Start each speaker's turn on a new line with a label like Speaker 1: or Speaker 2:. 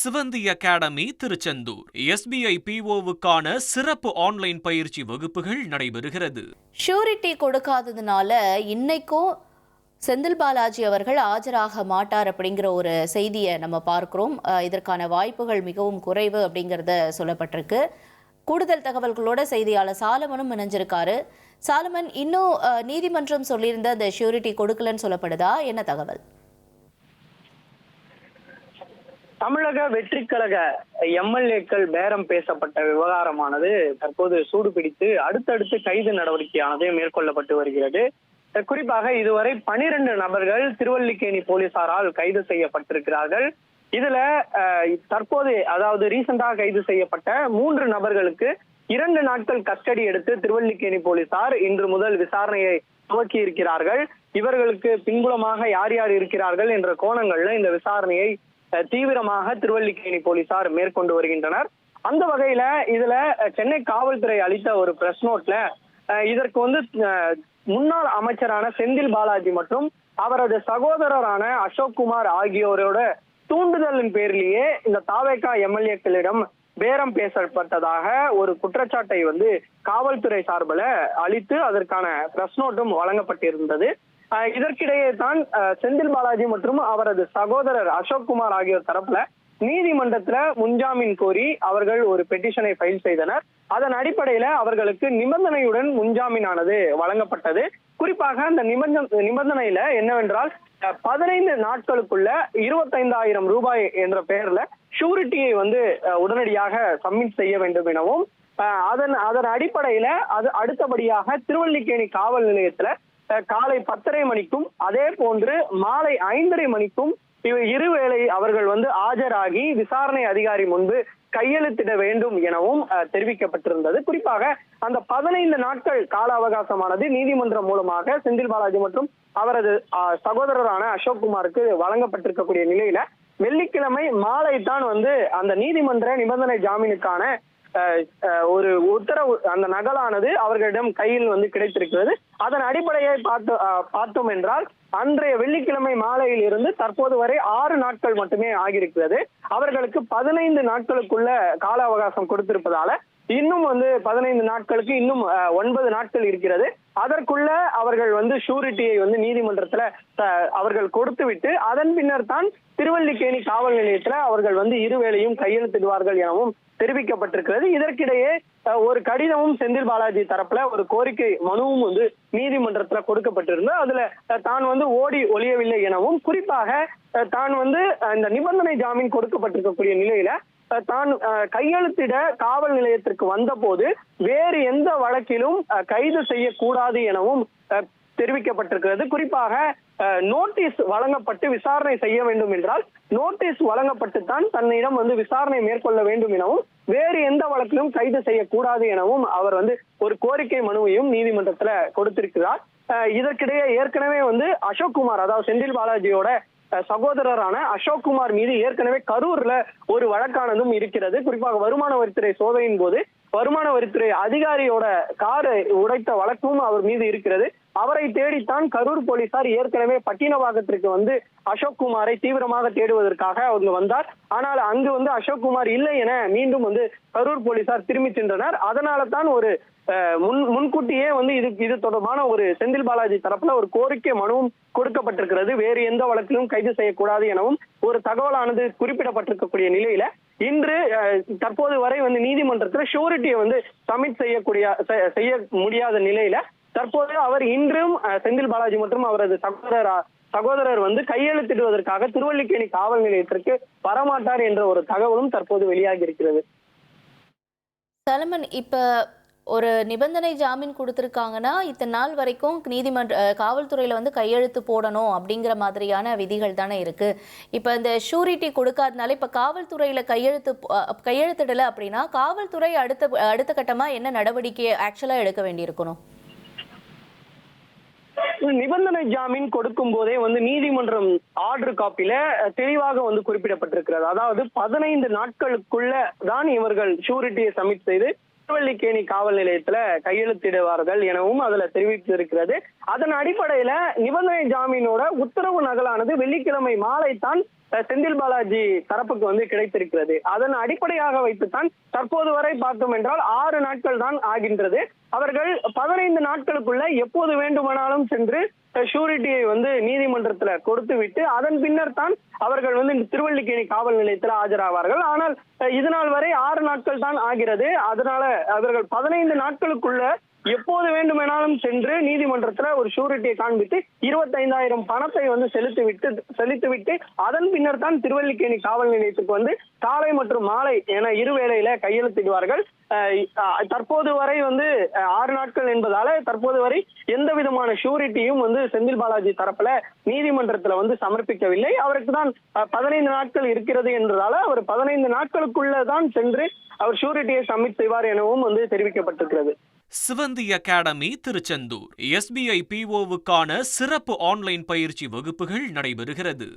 Speaker 1: சிவந்தி academy Tiruchendur SBI PO-வுக்கான சிறப்பு online பயிற்சி வகுப்புகள் நடைபெறுகிறது.
Speaker 2: ஷூரிட்டி கொடுக்காததுனால இன்னைக்கும் செந்தில் பாலாஜி அவர்கள் ஆஜராக மாட்டார் அப்படிங்கிற ஒரு செய்தியை நம்ம பார்க்கிறோம். இதற்கான வாய்ப்புகள் மிகவும் குறைவு அப்படிங்கிறத சொல்லப்பட்டிருக்கு. கூடுதல் தகவல்களோட செய்தியாளர் சாலமனும் இணைஞ்சிருக்காரு. சாலமன், இன்னும் நீதிமன்றம் சொல்லியிருந்த அந்த ஷூரிட்டி கொடுக்கலன்னு சொல்லப்படுதா? என்ன தகவல்?
Speaker 3: தமிழக வெற்றி கழக MLA-க்கள் பேரம் பேசப்பட்ட விவகாரமானது தற்போது சூடுபிடித்து அடுத்தடுத்து கைது நடவடிக்கையானது மேற்கொள்ளப்பட்டு வருகிறது. குறிப்பாக இதுவரை 12 நபர்கள் திருவல்லிக்கேணி போலீசாரால் கைது செய்யப்பட்டிருக்கிறார்கள். இதுல தற்போது அதாவது ரீசெண்டாக கைது செய்யப்பட்ட 3 நபர்களுக்கு 2 நாட்கள் கஸ்டடி எடுத்து திருவல்லிக்கேணி போலீசார் இன்று முதல் விசாரணையை துவக்கி இருக்கிறார்கள். இவர்களுக்கு பின்புலமாக யார் யார் இருக்கிறார்கள் என்ற கோணங்கள்ல இந்த விசாரணையை தீவிரமாக திருவல்லிக்கேணி போலீசார் மேற்கொண்டு வருகின்றனர். அந்த வகையில இதுல சென்னை காவல்துறை அளித்த ஒரு பிரஸ் நோட்ல இதற்கு முன்னாள் அமைச்சரான செந்தில் பாலாஜி மற்றும் அவரது சகோதரரான அசோக்குமார் ஆகியோரோட தூண்டுதலின் பேரிலேயே இந்த தாவேகா MLA-க்களிடம் பேரம் பேசப்பட்டதாக ஒரு குற்றச்சாட்டை காவல்துறை சார்பில் அளித்து அதற்கான பிரஸ் நோட்டும் வழங்கப்பட்டிருந்தது. இதற்கிடையே தான் செந்தில் பாலாஜி மற்றும் அவரது சகோதரர் அசோக்குமார் ஆகியோர் தரப்புல நீதிமன்றத்துல முன்ஜாமீன் கோரி அவர்கள் ஒரு பெட்டிஷனை ஃபைல் செய்தனர். அதன் அடிப்படையில அவர்களுக்கு நிபந்தனையுடன் முன்ஜாமீனானது வழங்கப்பட்டது. குறிப்பாக அந்த நிபந்தனையில என்னவென்றால் 15 நாட்களுக்குள்ள 25,000 ரூபாய் என்ற பெயர்ல ஷூரிட்டியை உடனடியாக சப்மிட் செய்ய வேண்டும் எனவும் அதன் அடிப்படையில அது அடுத்தபடியாக திருவல்லிக்கேணி காவல் நிலையத்துல காலை 10:30 மணிக்கும் அதே போன்று மாலை 5:30 மணிக்கும் இருவேளை அவர்கள் ஆஜராகி விசாரணை அதிகாரி முன்பு கையெழுத்திட வேண்டும் எனவும் தெரிவிக்கப்பட்டிருந்தது. குறிப்பாக அந்த 15 நாட்கள் கால அவகாசமானது நீதிமன்றம் மூலமாக செந்தில் பாலாஜி மற்றும் அவரது சகோதரரான அசோக்குமாருக்கு வழங்கப்பட்டிருக்கக்கூடிய நிலையில வெள்ளிக்கிழமை மாலை தான் அந்த நீதிமன்ற நிபந்தனை ஜாமீனுக்கான ஒரு உத்தரவு அந்த நகலானது அவர்களிடம் கையில் கிடைத்திருக்கிறது. அதன் அடிப்படையை பார்த்தோம் என்றால் அன்றைய வெள்ளிக்கிழமை மாலையில் இருந்து தற்போது வரை 6 நாட்கள் மட்டுமே ஆகியிருக்கிறது. அவர்களுக்கு 15 நாட்களுக்குள்ள கால அவகாசம் கொடுத்திருப்பதால இன்னும் 15 நாட்களுக்கு இன்னும் 9 நாட்கள் இருக்கிறது. அதற்குள்ள அவர்கள் ஷூரிட்டியை நீதிமன்றத்துல அவர்கள் கொடுத்து விட்டு அதன் பின்னர் தான் திருவல்லிக்கேணி காவல் நிலையத்துல அவர்கள் இருவேளையும் கையெழுத்திடுவார்கள் எனவும் தெரிவிக்கப்பட்டிருக்கிறது. இதற்கிடையே ஒரு கடிதமும் செந்தில் பாலாஜி தரப்புல ஒரு கோரிக்கை மனுவும் நீதிமன்றத்துல கொடுக்கப்பட்டிருந்தது. அதுல தான் ஓடி ஒளியவில்லை எனவும் குறிப்பாக தான் இந்த நிபந்தனை ஜாமீன் கொடுக்கப்பட்டிருக்கக்கூடிய நிலையில தான் கையெழுத்திட காவல் நிலையத்திற்கு வந்த போது வேறு எந்த வழக்கிலும் கைது செய்யக்கூடாது எனவும் தெரிவிக்கப்பட்டிருக்கிறது. குறிப்பாக நோட்டீஸ் வழங்கப்பட்டு விசாரணை செய்ய வேண்டும் என்றால் நோட்டீஸ் வழங்கப்பட்டுத்தான் தன்னிடம் விசாரணை மேற்கொள்ள வேண்டும் எனவும் வேறு எந்த வழக்கிலும் கைது செய்யக்கூடாது எனவும் அவர் ஒரு கோரிக்கை மனுவையும் நீதிமன்றத்துல கொடுத்திருக்கிறார். இதற்கிடையே ஏற்கனவே அசோக்குமார் அதாவது செந்தில் பாலாஜியோட சகோதரரான அசோக்குமார் மீது ஏற்கனவே கரூர்ல ஒரு வழக்கானதும் இருக்கிறது. குறிப்பாக வருமான வரித்துறை சோதனையின் போது வருமான வரித்துறை அதிகாரியோட காரை உடைத்த வழக்கும் அவர் மீது இருக்கிறது. அவரை தேடித்தான் கரூர் போலீசார் ஏற்கனவே பட்டினப்பாக்கத்திற்கு அசோக்குமாரை தீவிரமாக தேடுவதற்காக அவங்க வந்தார். ஆனால் அங்கு அசோக்குமார் இல்லை என மீண்டும் கரூர் போலீசார் திரும்பி சென்றனர். அதனால தான் ஒரு முன்கூட்டியே இது தொடர்பான ஒரு செந்தில் பாலாஜி தரப்புல ஒரு கோரிக்கை மனுவும் கொடுக்கப்பட்டிருக்கிறது. வேறு எந்த வழக்கிலும் கைது செய்யக்கூடாது எனவும் ஒரு தகவலானது குறிப்பிடப்பட்டிருக்கக்கூடிய நிலையில இன்று தற்போது வரை நீதிமன்றத்துல ஷூரிட்டியை சப்மிட் செய்ய முடியாத நிலையில தற்போது அவர் இன்றும் செந்தில் பாலாஜி மற்றும் அவரது சகோதரர் கையெழுத்திடுவதற்காக திருவல்லிக்கேணி காவல் நிலையத்திற்கு வரமாட்டார் என்ற ஒரு தகவலும் தற்போது வெளியாகி இருக்கிறது.
Speaker 2: சலமன், இப்ப ஒரு நிபந்தனை ஜாமீன் கொடுத்திருக்காங்கன்னா இத்தனை நாள் வரைக்கும் காவல்துறையில கையெழுத்து போடணும் அப்படிங்கிற மாதிரியான விதிகள் தானே இருக்கு. இப்ப இந்த ஷூரிட்டி கொடுக்காதனால இப்ப காவல்துறையில கையெழுத்திடல அப்படின்னா காவல்துறை அடுத்த கட்டமா என்ன நடவடிக்கை ஆக்சுவலா எடுக்க வேண்டியிருக்கணும்?
Speaker 3: நிபந்தனை ஜாமீன் கொடுக்கும் போதே நீதிமன்றம் ஆர்டர் காப்பில தெளிவாக குறிப்பிடப்பட்டிருக்கிறது. அதாவது 15 நாட்களுக்குள்ள தான் இவர்கள் ஷூரிட்டியை சப்மிட் செய்து திருவல்லிக்கேணி காவல் நிலையத்துல கையெழுத்திடுவார்கள் எனவும் அதுல தெரிவித்திருக்கிறது. அதன் அடிப்படையில நிபந்தனை ஜாமீனோட உத்தரவு நகலானது வெள்ளிக்கிழமை மாலை தான் செந்தில் பாலாஜி தரப்புக்கு வந்து கிடைத்திருக்கிறது. அதன் அடிப்படையாக வைத்துத்தான் தற்போது வரை பார்த்தோம் என்றால் 6 நாட்கள் தான் ஆகின்றது. அவர்கள் 15 நாட்களுக்குள்ள எப்போது வேண்டுமானாலும் சென்று ஷூரிட்டியை வந்து நீதிமன்றத்துல கொடுத்து விட்டு அதன் பின்னர் தான் அவர்கள் வந்து திருவல்லிக்கேணி காவல் நிலையத்தில் ஆஜராவார்கள். ஆனால் இது நாள் வரை 6 நாட்கள் தான் ஆகிறது. அதனால அவர்கள் 15 நாட்களுக்குள்ள எப்போது வேண்டுமானாலும் சென்று நீதிமன்றத்துல ஒரு ஷூரிட்டியை காண்பித்து 25,000 பணத்தை வந்து செலுத்திவிட்டு அதன் பின்னர் தான் திருவல்லிக்கேணி காவல் நிலையத்துக்கு வந்து காலை மற்றும் மாலை என இருவேளையில கையெழுத்திடுவார்கள். தற்போது வரை வந்து 6 நாட்கள் என்பதால தற்போது வரை எந்த விதமான ஷூரிட்டியும் வந்து செந்தில் பாலாஜி தரப்புல நீதிமன்றத்துல வந்து சமர்ப்பிக்கவில்லை. அவருக்கு தான் 15 நாட்கள் இருக்கிறது என்றதால அவர் 15 நாட்களுக்குள்ளதான் சென்று அவர் ஷூரிட்டியை சப்மிட் செய்வார் எனவும் வந்து தெரிவிக்கப்பட்டிருக்கிறது.
Speaker 1: சிவந்தி அகாடமி திருச்செந்தூர் SBI PO வுக்கான சிறப்பு ஆன்லைன் பயிற்சி வகுப்புகள் நடைபெறுகிறது.